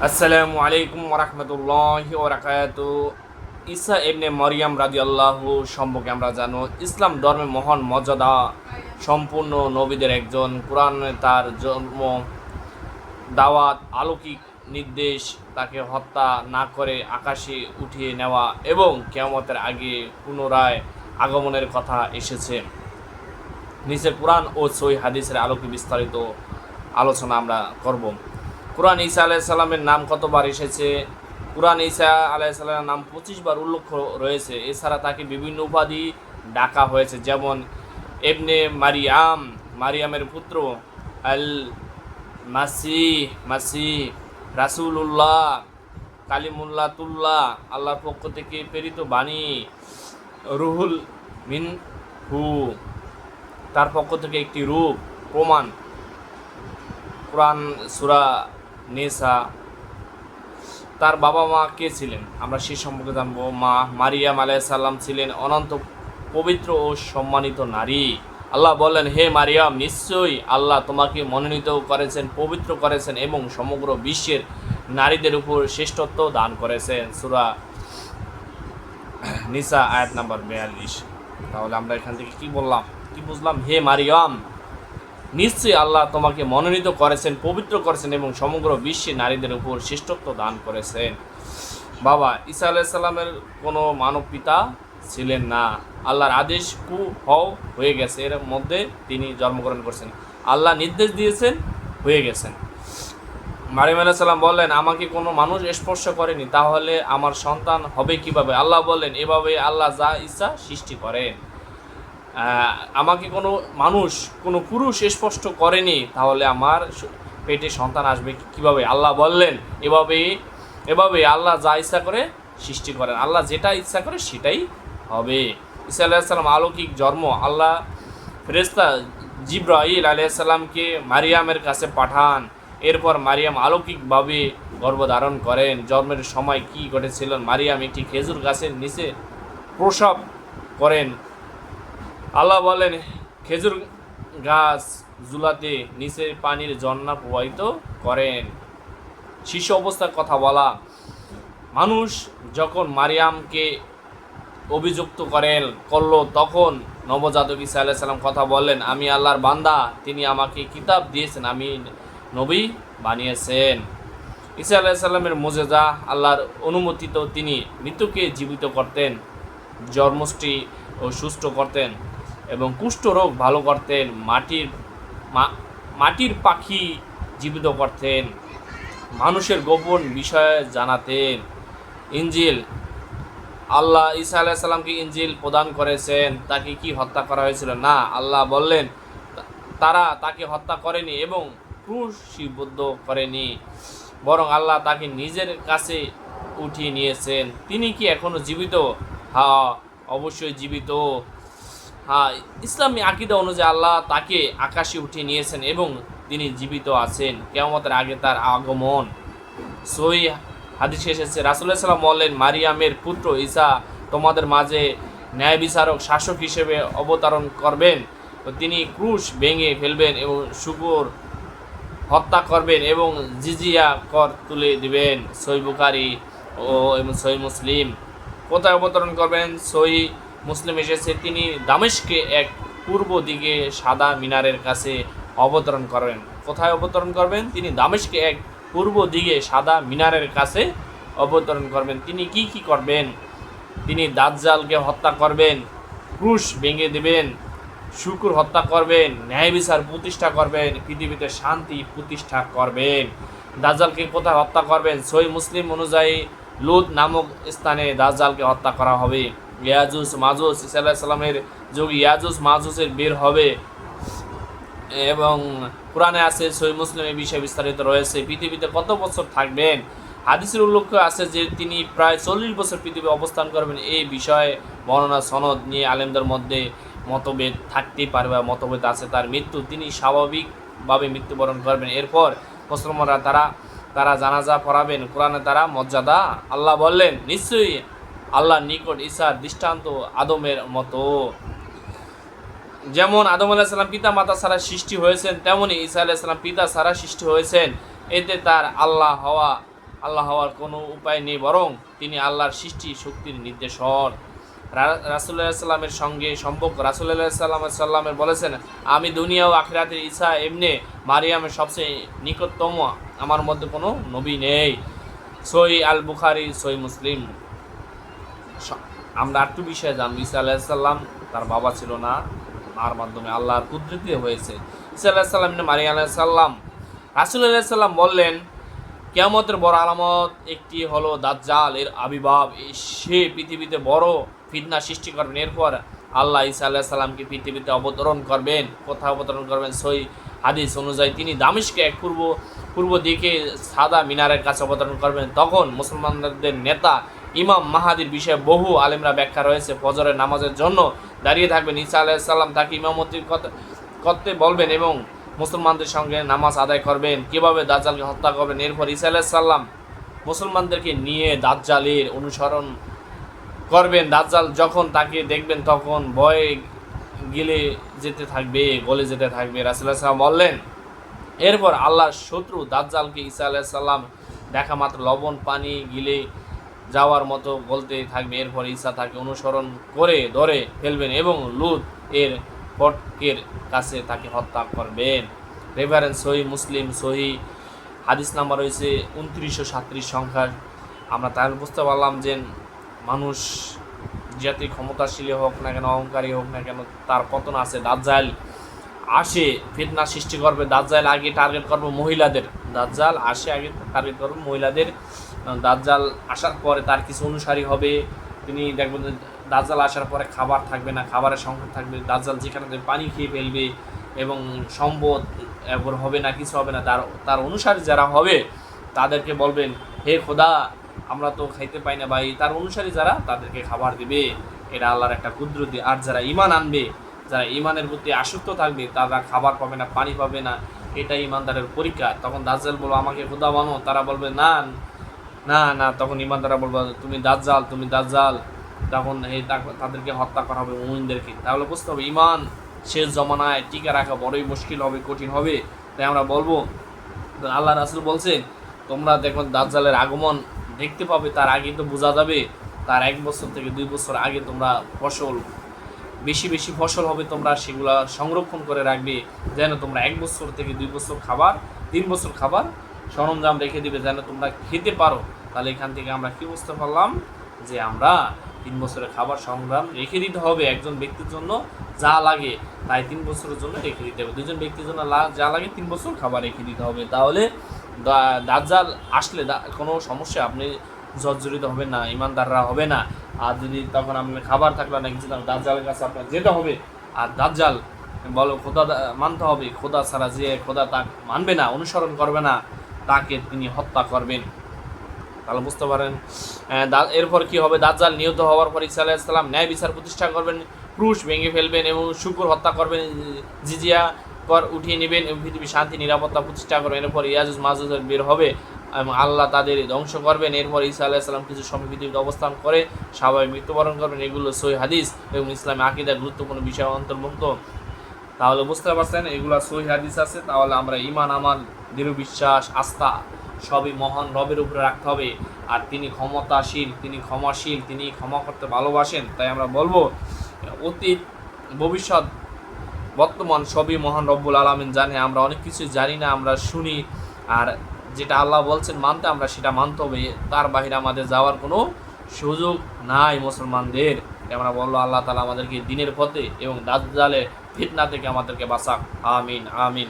আসসালামু আলাইকুম ওরহমতুল্লাহি ওবরাকাতুহু। ঈসা ইবনে মরিয়ম রাদিয়াল্লাহু সম্পর্কে আমরা জানো, ইসলাম ধর্মের মহান মর্যাদা সম্পূর্ণ নবীদের একজন। কোরআনে তার জন্ম, দাওয়াত, অলৌকিক নির্দেশ, তাকে হত্যা না করে আকাশে উঠিয়ে নেওয়া এবং কিয়ামতের আগে পুনরায় আগমনের কথা এসেছে। নিচে কোরআন ও সহিহ হাদিসের আলোকে বিস্তারিত আলোচনা আমরা করব। কোরআন ঈসা আলাইহিস সালামের নাম কতবার এসেছে? কোরআন ঈসা আলাইহিস সালামের নাম 25 বার উল্লেখ রয়েছে। এছাড়া তাকে বিভিন্ন উপাধি ডাকা হয়েছে, যেমন এবনে মারিয়াম, মারিয়ামের পুত্র, আল মাসিহ, রাসূলুল্লাহ, কালিমুল্লাতুল্লাহ, আল্লাহর পক্ষ থেকে প্রেরিত বাণী, রুহুল মিনহু, তার পক্ষ থেকে একটি রূপ, প্রমাণ। কোরআন সূরা নিসা। তার বাবা মা কে ছিলেন আমরা সে সম্পর্কে জানবো। মা মারিয়াম আলাইহিস সালাম ছিলেন অনন্ত পবিত্র ও সম্মানিত নারী। আল্লাহ বললেন, হে মারিয়াম, নিশ্চয়ই আল্লাহ তোমাকে মনোনীত করেছেন, পবিত্র করেছেন এবং সমগ্র বিশ্বের নারীদের উপর শ্রেষ্ঠত্ব দান করেছেন। সূরা নিসা আয়াত নাম্বার 42। তাহলে আমরা এখান থেকে কি বুঝলাম? হে মারিয়াম, নিশ্চয়ই আল্লাহ তোমাকে মনোনীত করেছেন, পবিত্র করেছেন এবং সমগ্র বিশ্বে নারীদের উপর শ্রেষ্ঠত্ব দান করেছেন। বাবা ঈসা আলাইহিস সালামের কোনো মানব পিতা ছিলেন না। আল্লাহর আদেশ হয়ে গেছে, এর মধ্যে তিনি জন্মগ্রহণ করেছেন। আল্লাহ নির্দেশ দিয়েছেন, হয়ে গেছেন। মারিয়াম আলাইহিস সালাম বললেন, আমাকে কোনো মানুষ স্পর্শ করেনি, তাহলে আমার সন্তান হবে কিভাবে? আল্লাহ বললেন, এভাবে আল্লাহ যা ইচ্ছা সৃষ্টি করেন। আমাকে কোনো পুরুষ স্পষ্ট করেনি, তাহলে আমার পেটে সন্তান আসবে কিভাবে? আল্লাহ বললেন, এভাবে আল্লাহ যা ইচ্ছা করে সৃষ্টি করেন। আল্লাহ যেটা ইচ্ছা করে সেটাই হবে। ঈসা আলাইহিস সালাম অলৌকিক জন্ম। আল্লাহ ফেরেশতা জিবরাইল আলাইহিস সালামকে মারিয়ামের কাছে পাঠান। এরপর মারিয়াম অলৌকিকভাবে গর্ভধারণ করেন। জন্মের সময় কি ঘটেছিল? মারিয়াম একটি খেজুর গাছের নিচে প্রসব করেন। আল্লাহ বলেন, খেজুর গাছ ঝুলাতে নিচে পানির ঝর্ণা প্রবাহিত করেন। শিশু অবস্থার কথা বলা। মানুষ যখন মারিয়ামকে অভিযুক্ত করলো, তখন নবজাতক ঈসা আলাইহিস সালাম কথা বললেন, আমি আল্লাহর বান্দা, তিনি আমাকে কিতাব দিয়েছেন, আমি নবী বানিয়েছেন। ঈসা আলাইহিস সালামের মুজিজা, আল্লাহর অনুমতিত তিনি মৃতকে জীবিত করতেন, জন্মষ্টি ও সুস্থ করতেন এবং কুষ্ঠ রোগ ভালো করতেন, মাটির পাখি জীবিত করতেন, মানুষের গোপন বিষয়ে জানাতেন। ইনজিল। আল্লাহ ঈসা আলাইহিস সালামকে ইনজিল প্রদান করেছেন। তাকে কি হত্যা করা হয়েছিল? না, আল্লাহ বললেন তারা তাকে হত্যা করেনি এবং ক্রুশবিদ্ধ করেনি, বরং আল্লাহ তাকে নিজের কাছে উঠিয়ে নিয়েছেন। তিনি কি এখনো জীবিত? হ্যাঁ, অবশ্যই জীবিত। হ্যাঁ, ইসলামী আকীদা অনুযায়ী আল্লাহ তাকে আকাশে উঠিয়ে নিয়েছেন এবং তিনি জীবিত আছেন। কিয়ামতের আগে তার আগমন। সহিহ হাদিসে এসেছে, রাসূলুল্লাহ সাল্লাল্লাহু আলাইহি ওয়াসাল্লাম বললেন, মারিয়ামের পুত্র ঈসা তোমাদের মাঝে ন্যায় বিচারক, শাসক হিসেবে অবতরণ করবেন। তিনি ক্রুশ ভেঙে ফেলবেন এবং শুকর হত্যা করবেন এবং জিজিয়া কর তুলে দিবেন। সহিহ বুখারী এবং সহিহ মুসলিম। কোথায় অবতরণ করবেন? সহিহ মুসলিম এসেছে, তিনি দামেস্কে এক পূর্ব দিকে সাদা মিনারের কাছে অবতরণ করেন। কোথায় অবতরণ করবেন? তিনি দামেস্কে এক পূর্ব দিকে সাদা মিনারের কাছে অবতরণ করবেন। তিনি কি করবেন? তিনি দাজ্জালকে হত্যা করবেন, ক্রুশ ভেঙে দেবেন, শুকুর হত্যা করবেন, ন্যায় বিচার প্রতিষ্ঠা করবেন, পৃথিবীতে শান্তি প্রতিষ্ঠা করবেন। দাজ্জালকে কোথায় হত্যা করবেন? সহিহ মুসলিম অনুযায়ী লুদ নামক স্থানে দাজ্জালকে হত্যা করা হবে। ইয়াজুজ মাজুজ, ঈসা আলাইহিস সালামের যুগে ইয়াজুজ মাজুজের বের হবে এবং কোরআনে আছে, সহিহ মুসলিমে বিষয়ে বিস্তারিত রয়েছে। পৃথিবীতে কত বছর থাকবেন? হাদিসের উল্লেখ আছে যে তিনি প্রায় 40 বছর পৃথিবী অবস্থান করবেন। এই বিষয়ে বর্ণনা সনদ নিয়ে আলেমদের মধ্যে মতভেদ থাকতেই পারে বা মতভেদ আছে। তার মৃত্যু, তিনি স্বাভাবিকভাবে মৃত্যুবরণ করবেন। এরপর মুসলমানরা তারা জানাজা পড়াবেন। কোরআনে তারা মর্যাদা। আল্লাহ বললেন, নিশ্চয়ই আল্লাহর নিকট ঈসার দৃষ্টান্ত আদমের মতো। যেমন আদম আলাইহিস সালাম পিতা মাতা ছাড়া সৃষ্টি হয়েছেন, তেমনি ঈসা আলাইহিস সালাম পিতা ছাড়া সৃষ্টি হয়েছেন। এতে তার আল্লাহ হওয়া আল্লাহ হওয়ার কোনো উপায় নেই, বরং তিনি আল্লাহর সৃষ্টি শক্তির নির্দেশন। রাসূলুল্লাহ সাল্লামের সঙ্গে সম্পর্ক। রাসূলুল্লাহ সাল্লামের বলেছেন, আমি দুনিয়া ও আখিরাতের ঈসা এমনি মারিয়ামের সবচেয়ে নিকটতম, আমার মধ্যে কোনো নবী নেই। সহিহ আল বুখারী, সহিহ মুসলিম। আমরা একটু বিষয়ে জানবো। ঈসা আলাইহিস সালাম তার বাবা ছিল না, মার মাধ্যমে আল্লাহর কুদরতে হয়েছে। ঈসা আলাইহিস সালাম মারিয়াম আলাইহিস সালাম। রাসূলুল্লাহ সাল্লাম বললেন, কিয়ামতের বড় আলামত একটি হলো দাজ্জাল এর আবির্ভাব। সে পৃথিবীতে বড় ফিতনা সৃষ্টি করবেন। এরপর আল্লাহ ঈসা আলাইহিস সালামকে পৃথিবীতে অবতরণ করবেন। কোথায় অবতরণ করবেন? সহিহ হাদিস অনুযায়ী তিনি দামেস্কে এক পূর্ব দিকে সাদা মিনারের কাছে অবতরণ করবেন। তখন মুসলমানদের নেতা ইমাম মাহাদির বিষয়ে বহু আলেমরা ব্যাখ্যা রয়েছে। ফজরের নামাজের জন্য দাঁড়িয়ে থাকবেন। ঈসা আলাইহিস সালাম তাকে ইমামতি করতে বলবেন এবং মুসলমানদের সঙ্গে নামাজ আদায় করবেন। কিভাবে দাজ্জালকে হত্যা করবেন? এরপর ঈসা আলাইহিস সালাম মুসলমানদেরকে নিয়ে দাজ্জালের অনুসরণ করবেন। দাজ্জাল যখন তাকে দেখবেন তখন ভয়ে গলে যেতে থাকবে। রাসূলুল্লাহ সাল্লাল্লাহু বললেন, এরপর আল্লাহর শত্রু দাজ্জালকে ঈসা আলাইহিস সালাম দেখা মাত্র লবণ পানি গিলে যাওয়ার মতো বলতে থাকবে। এরপর ঈসা তাকে অনুসরণ করে ধরে ফেলবেন এবং লুত এর ফটকের কাছে তাকে হত্যা করবেন। রেফারেন্স সহিহ মুসলিম, সহিহ হাদিস নাম্বার রয়েছে 2937 সংখ্যা। আমরা তাহলে বুঝতে পারলাম যে মানুষ যাতে ক্ষমতাশীল হোক না কেন, অহংকারী হোক না কেন, তার পতন আছে। দাজ্জাল আসে ফিতনা সৃষ্টি করবে। দাজ্জাল আগে টার্গেট করবে মহিলাদের। দাজ্জাল আসে আগে টার্গেট করবে মহিলাদের। দাজ্জাল আসার পরে তার কিছু অনুসারী হবে। তিনি দেখবেন দাজ্জাল আসার পরে খাবার থাকবে না, খাবারের সংকট থাকবে। দাজ্জাল যেখানে পানি খেয়ে ফেলবে এবং সম্পদ এবার হবে না, কিছু হবে না। তার অনুসারী যারা হবে তাদেরকে বলবেন, হে খোদা, আমরা তো খাইতে পাই না ভাই। তার অনুসারী যারা তাদেরকে খাবার দিবে। এটা আল্লাহর একটা কুদরতি। আর যারা ঈমান আনবে, যারা ঈমানের প্রতি আসক্ত থাকবে, তারা খাবার পাবে না, পানি পাবে না। এটা ঈমানদারের পরীক্ষা। তখন দাজ্জাল বলবো, আমাকে খোদা বানো। তারা বলবে না না না। তখন ঈমানদাররা বলবে, তুমি দাজ্জাল। তখন তাদেরকে হত্যা করা হবে, মুমিনদেরকে। তাহলে বুঝতে হবে ঈমান শেষ জমানায় টিকে রাখা বড়ই মুশকিল হবে, কঠিন হবে। তাই আমরা বলবো, আল্লাহ রাসূল বলছেন, তোমরা দেখো দাজ্জালের আগমন দেখতে পাবে, তার আগে তো বোঝা যাবে। তার 1 বছর থেকে 2 বছর আগে তোমরা বেশি ফসল হবে, তোমরা সেগুলা সংরক্ষণ করে রাখবে, যেন তোমরা 1 বছর থেকে 2 বছর খাবার, 3 বছর খাবার সরঞ্জাম রেখে দিবে, যেন তোমরা খেতে পারো। তাহলে এখান থেকে আমরা কি বুঝতে পারলাম যে আমরা 3 বছরের খাবার সংগ্রাম রেখে দিতে হবে। একজন ব্যক্তির জন্য যা লাগে তাই 3 বছরের জন্য রেখে দিতে হবে। 2জন ব্যক্তির জন্য যা লাগে 3 বছর খাবার রেখে দিতে হবে। তাহলে দাজ্জাল আসলে কোনো সমস্যা আপনি জর্জরিত হবেন না, ইমানদাররা হবে না। আর যদি তখন আপনার খাবার থাকলে না কিছু, দাজ্জালের কাছে আপনার যেতে হবে। আর দাজ্জাল বলো খোদা মানতে হবে। খোদা ছাড়া যে খোদা তা মানবে না, অনুসরণ করবে না, তাকে তিনি হত্যা করবেন। তাহলে বুঝতে পারেন। এরপর কি হবে? দাজ্জাল নিহত হওয়ার পর ঈসা আলাইহিস সালাম ন্যায় বিচার প্রতিষ্ঠা করবেন, ক্রুশ ভেঙে ফেলবেন এবং শুকর হত্যা করবেন, জিজিয়া কর উঠিয়ে নেবেন এবং পৃথিবী শান্তি নিরাপত্তা প্রতিষ্ঠা করবেন। এরপর ইয়াজুজ মাজুজ বের হবে এবং আল্লাহ তাদের ধ্বংস করবেন। এরপর ঈসা আলাইহিস সালাম কিছু সময় পৃথিবীতে অবস্থান করে স্বাভাবিক মৃত্যুবরণ করবেন। এগুলো সহিহ হাদিস এবং ইসলামী আকীদার গুরুত্বপূর্ণ বিষয় অন্তর্ভুক্ত। তাহলে বুঝতে পারছেন এগুলো সহিহ হাদিস আছে। তাহলে আমরা ঈমান, আমার দৃঢ় বিশ্বাস, আস্থা সবই মহান রবের উপরে রাখতে হবে। আর তিনি ক্ষমতাশীল, তিনি ক্ষমাশীল, তিনি ক্ষমা করতে ভালোবাসেন। তাই আমরা বলবো অতীত, ভবিষ্যৎ, বর্তমান সবই মহান রব্বুল আলামিন জানে। আমরা অনেক কিছু জানি না, আমরা শুনি। আর যেটা আল্লাহ বলছেন মানতে, আমরা সেটা মানতে হবে। তার বাহিরে আমাদের যাওয়ার কোনো সুযোগ নাই মুসলমানদের। আমরা বলবো আল্লাহ তাআলা আমাদেরকে দ্বীনের পথে এবং দাজ্জালের ফিতনা থেকে আমাদেরকে বাঁচাক। আমিন আমিন।